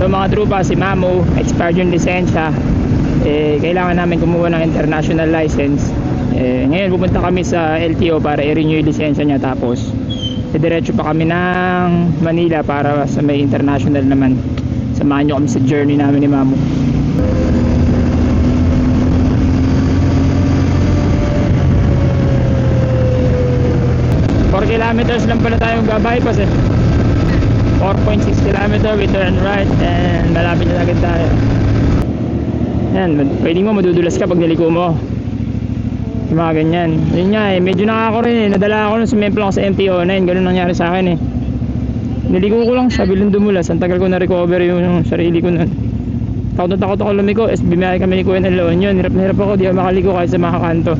So mga trupa, si Mamo, expired yung lisensya. Kailangan namin kumuha ng international license. Ngayon pupunta kami sa LTO para i-renew yung lisensya niya, tapos diretso pa kami ng Manila para sa may international naman. Samahan nyo kami sa journey namin ni Mamo. 4 kilometers lang pala tayong gabypass 4.6 kilometer, we turn right and malapit na agad tayo. Yan, pwede mo madudulas ka pag niliko mo. Yung mga ganyan. Yun nga medyo nakako rin nadala ako nung sumemplo ako sa MTO9. Ganun nangyari sa akin niliko ko lang, sabi lang dumulas. Ang tagal ko na recover yung sarili ko nun. Takot ako lumiko. Bimiyay kami ni Kuya ng La Union. Hirap na hirap ako, di ako makaliko kahit sa mga kanto.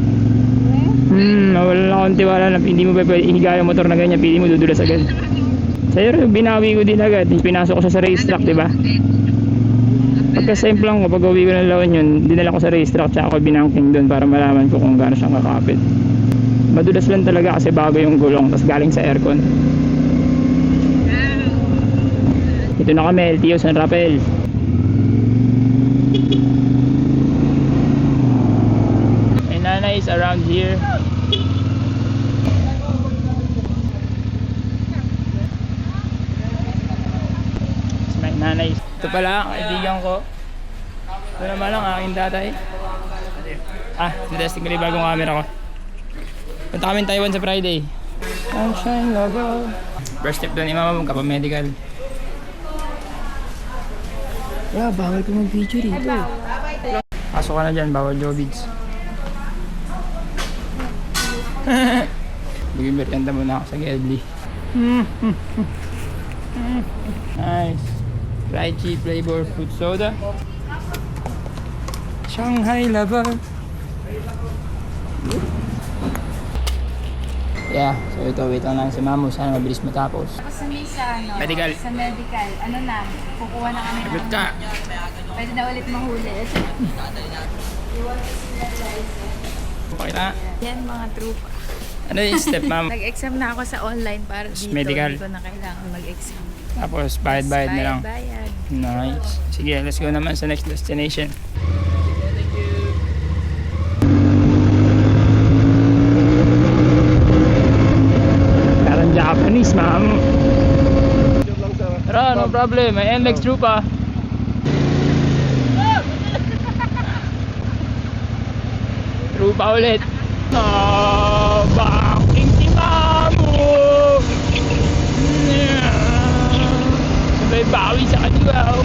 Wala na akong tiwala na hindi mo pwede ihiga yung motor na ganyan, pili mo dudulas agad. Sa'yo binawi ko din agad, pinasok ko sa racetrack, diba? Pagka-simple lang ko, pag uwi ko ng La Union, dinala ko sa racetrack tsaka ako binangking doon para malaman ko kung gaano siyang kakapit. Madulas lang talaga kasi bago yung gulong, tas galing sa aircon. Ito na kami, LTO San Rafael. My nana is around here. Nanay. Ito pala, kaibigan ko. Ito naman lang, aking tatay. Testing ko rin bagong camera ko. Punta kami Taiwan sa Friday. Sunshine logo. First step doon, imama mong kapamedical. Bawal ko mag-video dito. Pasok ka na dyan, bawal Jovids. Bigyan merienda muna ako sa Gedli. Nice. Lychee flavor fruit soda. Shanghai lover. Yeah, so ito, wait lang si Mamo. Sana mabilis matapos. Tapos Medical. Sa medical, ano na, kukuha na kami Sagot ka. Pwede na ulit mahuli. Pakita. Yan mga trupa. Ano yung step, Ma'am? Nag-exam na ako sa online para dito. Medical. Hindi ko na kailangan mag-exam. Tapos bayad-bayad na lang. Bayad. Nice. Sige, let's go naman sa next destination. Parang Japanese, ma'am. Tara, no problem. May NLEX trupa. Trupa ulit. Baking si Mamo. Sabay bawi sa kaliwa.